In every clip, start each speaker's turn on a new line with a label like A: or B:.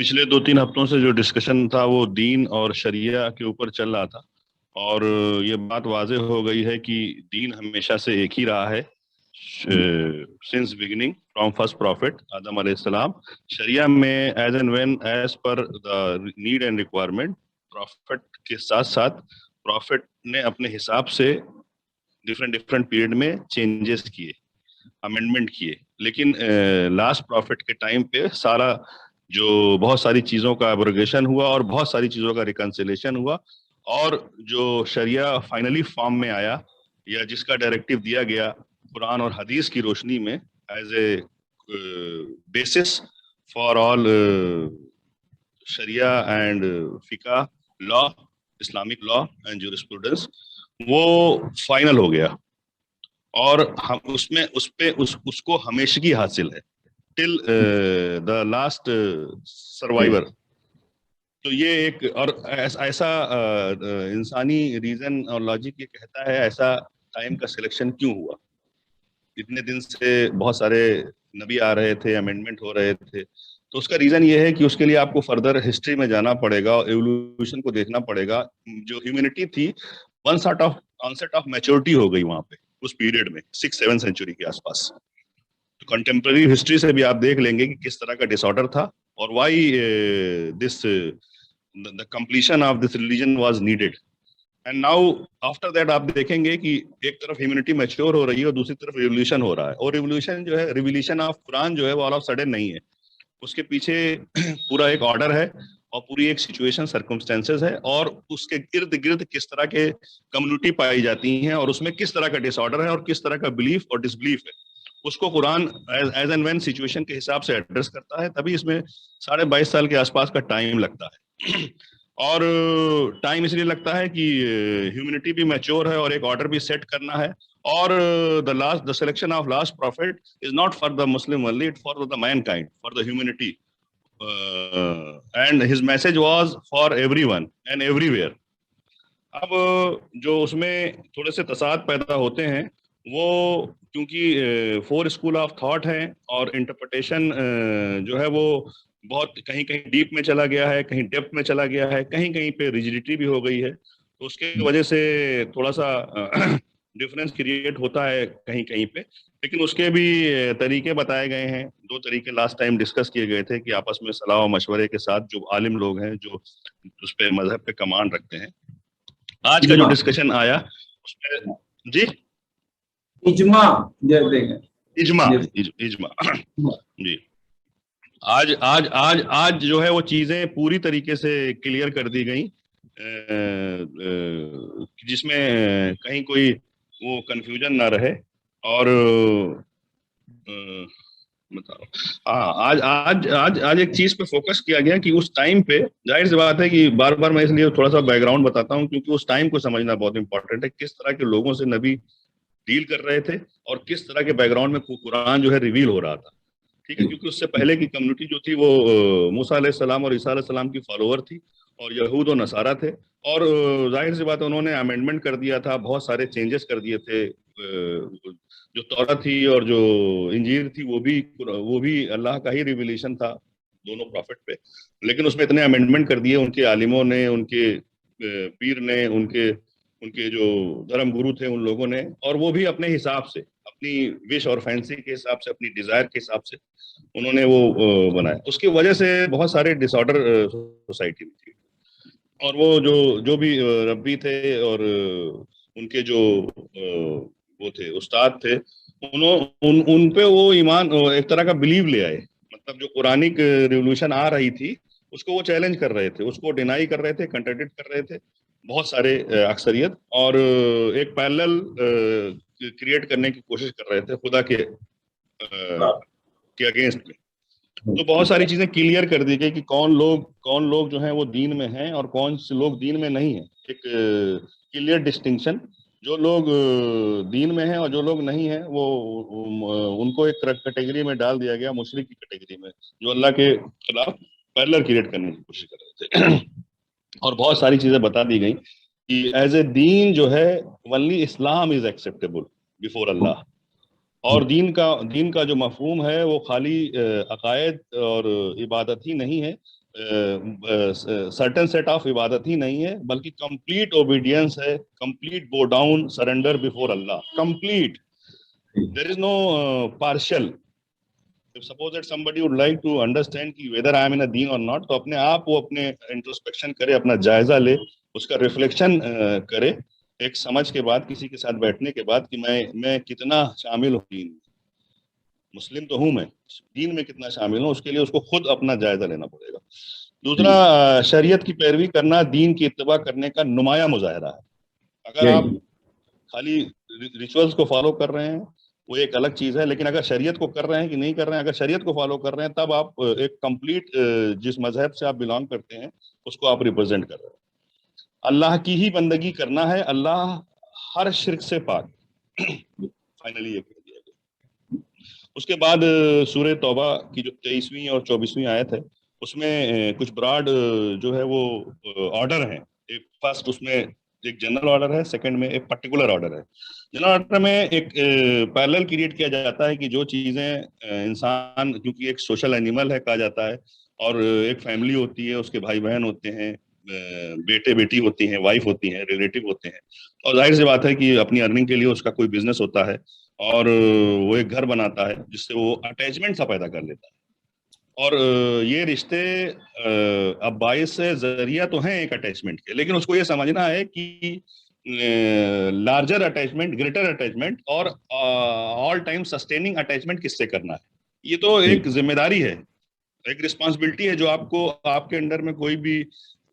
A: پچھلے 2-3 ہفتوں سے جو ڈسکشن تھا وہ دین اور شریعہ کے اوپر چل رہا تھا، اور یہ بات واضح ہو گئی ہے کہ دین ہمیشہ سے ایک ہی رہا ہے since beginning from first prophet آدم علیہ السلام. شریعہ میں as and when as per the need and requirement, prophet کے ساتھ ساتھ پروفٹ نے اپنے حساب سے ڈفرینٹ پیریڈ میں چینجز کیے، امینڈمنٹ کیے، لیکن لاسٹ پروفٹ کے ٹائم پہ سارا جو بہت ساری چیزوں کا ایبروگیشن ہوا اور بہت ساری چیزوں کا ریکنسیلیشن ہوا، اور جو شریعہ فائنلی فارم میں آیا یا جس کا ڈائریکٹیو دیا گیا قرآن اور حدیث کی روشنی میں as a basis for all شریعہ اینڈ فقہ law, Islamic law and jurisprudence, وہ فائنل ہو گیا اور ہم اس کو ہمیشگی حاصل ہے ٹل دا لاسٹ سروائیور. تو یہ ایک اور ایسا انسانی ریزن اور لاجک یہ کہتا ہے ایسا ٹائم کا سلیکشن کیوں ہوا. اتنے دن سے بہت سارے نبی آ رہے تھے، امینڈمنٹ ہو رہے تھے، تو اس کا ریزن یہ ہے کہ اس کے لیے آپ کو فردر ہسٹری میں جانا پڑے گا، ایوولوشن کو دیکھنا پڑے گا. جو ہیومینٹی تھی one sort of concept of maturity ہو گئی وہاں پہ اس پیریڈ میں 6-7 سینچری کے آس پاس. کنٹمپرری ہسٹری سے بھی آپ دیکھ لیں گے کہ کس طرح کا ڈس آرڈر تھا اور why this the completion of this religion was needed. And now after that آپ دیکھیں گے کہ ایک طرف ہیومینٹی میچور ہو رہی ہے اور دوسری طرف ریولیوشن ہو رہا ہے، اور ریولیوشن جو ہے ریولیوشن آف قرآن جو ہے وہ آل آف سڈن نہیں ہے، اس کے پیچھے پورا ایک آرڈر ہے اور پوری ایک سچویشن سرکمسٹینسز ہے، اور اس کے ارد گرد کس طرح کے کمیونٹی پائی جاتی ہیں اور اس میں کس طرح کا ڈس آرڈر ہے اور کس طرح کا بلیف اور ڈس بلیف ہے، اس کو قرآن ایز اینڈ وین سچویشن کے حساب سے ایڈریس کرتا ہے. تبھی اس میں 22.5 سال کے آس پاس کا ٹائم لگتا ہے. اور ٹائم اس لیے لگتا ہے کہ ہیومینٹی بھی میچور ہے اور ایک آرڈر بھی سیٹ کرنا ہے. اور the selection of last prophet is not for the Muslim only, it's for the mankind, for the humanity, and his message was for everyone and everywhere. اب جو اس میں تھوڑے سے تصاد پیدا ہوتے ہیں وہ کیونکہ 4 اسکول آف تھاٹ ہیں اور انٹرپریٹیشن جو ہے وہ بہت کہیں کہیں ڈیپ میں چلا گیا ہے، کہیں ڈیپتھ میں چلا گیا ہے، کہیں کہیں پہ ریجیڈیٹی بھی ہو گئی ہے، تو اس کی وجہ سے تھوڑا سا ڈفرینس کریٹ ہوتا ہے کہیں کہیں پہ. لیکن اس کے بھی طریقے بتائے گئے ہیں. 2 طریقے لاسٹ ٹائم ڈسکس کیے گئے تھے کہ آپس میں صلاح و مشورے کے ساتھ جو عالم لوگ ہیں جو اس پہ مذہب پہ کمانڈ رکھتے ہیں. آج کا جو ڈسکشن آیا اس میں جی
B: اجماع
A: جی آج جو ہے وہ چیزیں پوری طریقے سے کلیئر کر دی گئیں، جس میں کہیں کوئی وہ کنفیوژن نہ رہے. اور آج ایک چیز پہ فوکس کیا گیا کہ اس ٹائم پہ ظاہر سی بات ہے کہ بار بار میں اس لیے تھوڑا سا بیک گراؤنڈ بتاتا ہوں کیونکہ اس ٹائم کو سمجھنا بہت امپورٹنٹ ہے، کس طرح کے لوگوں سے نبی ڈیل کر رہے تھے اور کس طرح کے بیک گراؤنڈ میں قرآن جو ہے ریویل ہو رہا تھا. ٹھیک ہے، کیونکہ اس سے پہلے کی کمیونٹی جو تھی وہ موسیٰ علیہ السلام اور عیسیٰ علیہ السلام کی فالوور تھی اور یہود و نصارہ تھے، اور ظاہر سی بات ہے انہوں نے امینڈمنٹ کر دیا تھا، بہت سارے چینجز کر دیے تھے. جو تورات تھی اور جو انجیل تھی وہ بھی اللہ کا ہی ریویلیشن تھا دونوں پروفٹ پہ، لیکن اس میں اتنے امینڈمنٹ کر دیے ان کے عالموں نے، ان کے پیر نے، ان کے جو دھرم گرو تھے ان لوگوں نے، اور وہ بھی اپنے حساب سے، اپنی وش اور فینسی کے حساب سے، اپنی ڈیزائر کے حساب سے انہوں نے وہ بنایا. اس کی وجہ سے بہت سارے ڈس آرڈر سوسائٹی میں تھی، اور وہ جو بھی ربی تھے اور ان کے جو وہ تھے استاد تھے ان پہ وہ ایمان ایک طرح کا بلیو لے آئے. مطلب جو قرآنک ریولوشن آ رہی تھی اس کو وہ چیلنج کر رہے تھے، اس کو ڈینائی کر رہے تھے، کنٹراڈکٹ کر رہے تھے بہت سارے اکثریت، اور ایک پیرلل کریٹ کرنے کی کوشش کر رہے تھے خدا کے اگینسٹ میں. تو بہت ساری چیزیں کلیئر کر دی گئی کہ کون لوگ جو ہیں وہ دین میں ہیں اور کون سے لوگ دین میں نہیں ہیں. ایک کلیئر ڈسٹنکشن، جو لوگ دین میں ہیں اور جو لوگ نہیں ہیں وہ ان کو ایک کیٹیگری میں ڈال دیا گیا، مشرک کی کیٹیگری میں، جو اللہ کے خلاف پیرلل کریٹ کرنے کی کوشش کر رہے تھے. اور بہت ساری چیزیں بتا دی گئیں کہ ایز اے دین جو ہے only اسلام از ایکسیپٹیبل بفور اللہ. اور دین کا جو مفہوم ہے وہ خالی عقائد اور عبادت ہی نہیں ہے، سرٹن سیٹ آف عبادت ہی نہیں ہے، بلکہ کمپلیٹ اوبیڈینس ہے، complete bow down surrender before اللہ، complete. There is no partial. If suppose that somebody would like to understand کہ whether I am in a deen or not، تو اپنے آپ وہ اپنے انٹروسپیکشن کرے، اپنا جائزہ لے، اس کا ریفلیکشن کرے ایک سمجھ کے بعد، کسی کے ساتھ بیٹھنے کے بعد، کہ میں کتنا شامل ہوں دین میں، مسلم تو ہوں میں، دین میں کتنا شامل ہوں. اس کے لیے اس کو خود اپنا جائزہ لینا پڑے گا. دوسرا، شریعت کی پیروی کرنا دین کی اتباع کرنے کا نمایاں مظاہرہ ہے. اگر آپ خالی ریچولز کو فالو کر رہے ہیں وہ ایک الگ چیز ہے، لیکن اگر شریعت کو کر رہے ہیں کہ نہیں کر رہے ہیں، اگر شریعت کو فالو کر رہے ہیں تب آپ ایک کمپلیٹ جس مذہب سے آپ بلانگ کرتے ہیں اس کو آپ ریپرزینٹ کر رہے ہیں. اللہ کی ہی بندگی کرنا ہے، اللہ ہر شرک سے پاک. فائنلی یہ کہہ دیا گیا. اس کے بعد سورہ توبہ کی جو 23ویں اور 24ویں آیت ہے، اس میں کچھ براڈ جو ہے وہ آرڈر ہیں. ایک فرسٹ اس میں ایک جنرل آرڈر ہے، سیکنڈ میں ایک پرٹیکولر آرڈر ہے. جنرل آرڈر میں ایک پیرلل کریٹ کیا جاتا ہے کہ جو چیزیں انسان، کیونکہ ایک سوشل اینیمل ہے کہا جاتا ہے، اور ایک فیملی ہوتی ہے، اس کے بھائی بہن ہوتے ہیں، بیٹے بیٹی ہوتی ہیں، وائف ہوتی ہیں، ریلیٹو ہوتے ہیں، اور ظاہر سی بات ہے کہ اپنی ارننگ کے لیے اس کا کوئی بزنس ہوتا ہے، اور وہ ایک گھر بناتا ہے جس سے وہ اٹیچمنٹ سا پیدا کر لیتا ہے. اور یہ رشتے اب باعث ذریعہ تو ہیں ایک اٹیچمنٹ کے، لیکن اس کو یہ سمجھنا ہے کہ لارجر اٹیچمنٹ، گریٹر اٹیچمنٹ اور آل ٹائم سسٹیننگ اٹیچمنٹ کس سے کرنا ہے. یہ تو ایک ذمہ داری ہے، ایک رسپانسبلٹی ہے جو آپ کو، آپ کے انڈر میں کوئی بھی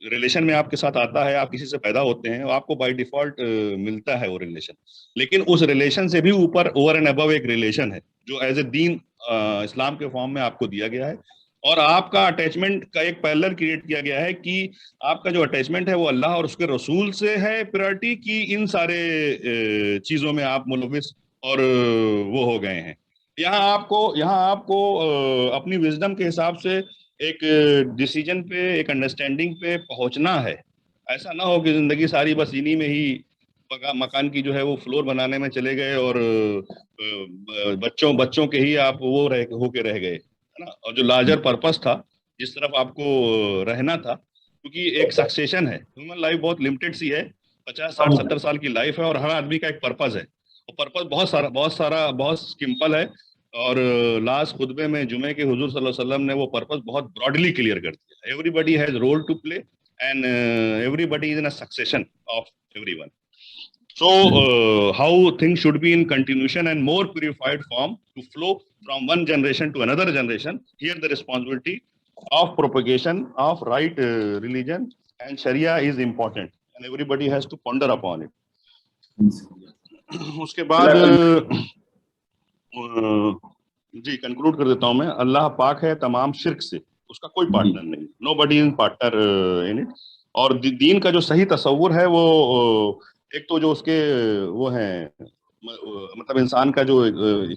A: ریلیشن میں آپ کے ساتھ آتا ہے، آپ کسی سے پیدا ہوتے ہیں، آپ کو بائی ڈیفالٹ ملتا ہے وہ ریلیشن. لیکن اس ریلیشن سے بھی اوپر، اوور اینڈ ابو ایک ریلیشن ہے جو ایز اے دین اسلام کے فارم میں آپ کو دیا گیا ہے، اور آپ کا اٹیچمنٹ کا ایک پیرلل کریٹ کیا گیا ہے کہ آپ کا جو اٹیچمنٹ ہے وہ اللہ اور اس کے رسول سے ہے پریورٹی کی، ان سارے چیزوں میں آپ ملوث اور وہ ہو گئے ہیں. یہاں آپ کو اپنی وزڈم کے حساب سے ایک ڈیسیجن پہ، ایک انڈرسٹینڈنگ پہ پہنچنا ہے. ایسا نہ ہو کہ زندگی ساری بس انہی میں ہی مکان کی جو ہے وہ فلور بنانے میں چلے گئے، اور بچوں کے ہی آپ وہ ہو کے رہ گئے، ہے نا. اور جو لارجر پرپس تھا، جس طرف آپ کو رہنا تھا، کیونکہ ایک سکسیشن ہے، ہیومن لائف بہت لمیٹڈ سی ہے، 50 60 70 سال کی لائف ہے، اور ہر آدمی کا ایک پرپز ہے، اور پرپز بہت سمپل ہے. اور لاسٹ خطبے میں جمعے کے حضور صلی اللہ علیہ وسلم نے وہ پرپز بہت براڈلی کلیئر کر دیا. Everybody has role to play and everybody is in succession of every one. So how things should be in continuation and more purified form to flow from one generation to another generation. Here the responsibility of propagation of right religion and Sharia is important, and everybody has to ponder upon it. اس کے بعد جی conclude کر دیتا ہوں میں. اللہ پاک ہے تمام شرک سے، اس کا کوئی پارٹنر نہیں، نو بڈی ان پارٹنر ان اٹ. اور دین کا جو صحیح تصور ہے وہ ایک تو جو اس کے وہ ہیں، مطلب انسان کا جو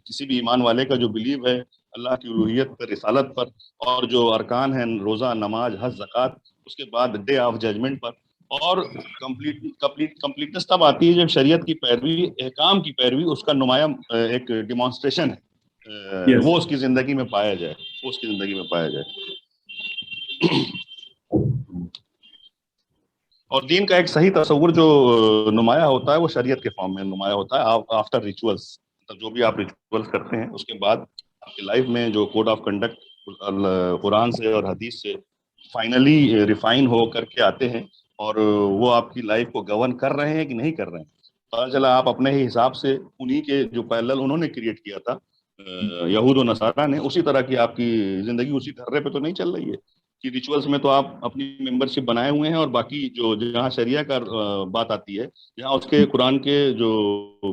A: کسی بھی ایمان والے کا جو بلیو ہے اللہ کی الوہیت پر، رسالت پر، اور جو ارکان ہیں روزہ، نماز، حج، زکوٰۃ، اس کے بعد ڈے آف ججمنٹ پر. اور کمپلیٹنس تب آتی ہے جب شریعت کی پیروی، احکام کی پیروی اس کا نمایاں ایک ڈیمانسٹریشن ہے، وہ اس کی زندگی میں پایا جائے. اور دین کا ایک صحیح تصور جو نمایاں ہوتا ہے وہ شریعت کے فارم میں نمایاں ہوتا ہے آفٹر ریچولس. مطلب جو بھی آپ ریچولس کرتے ہیں اس کے بعد آپ کی لائف میں جو کوڈ آف کنڈکٹ قرآن سے اور حدیث سے فائنلی ریفائن ہو کر کے آتے ہیں، اور وہ آپ کی لائف کو گورن کر رہے ہیں کہ نہیں کر رہے ہیں. پتا چلا آپ اپنے ہی حساب سے انہی کے جو پیرلل انہوں نے کریٹ کیا تھا یہود و نصارہ نے، اسی طرح کی آپ کی زندگی اسی دھرے پہ تو نہیں چل رہی ہے کہ ریچولس میں تو آپ اپنی ممبرشپ بنائے ہوئے ہیں، اور باقی جو جہاں شریعہ کا بات آتی ہے، جہاں اس کے قرآن کے جو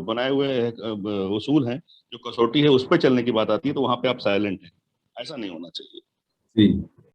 A: بنائے ہوئے اصول ہیں، جو کسوٹی ہے اس پہ چلنے کی بات آتی ہے، تو وہاں پہ آپ سائلنٹ ہیں. ایسا نہیں ہونا چاہیے.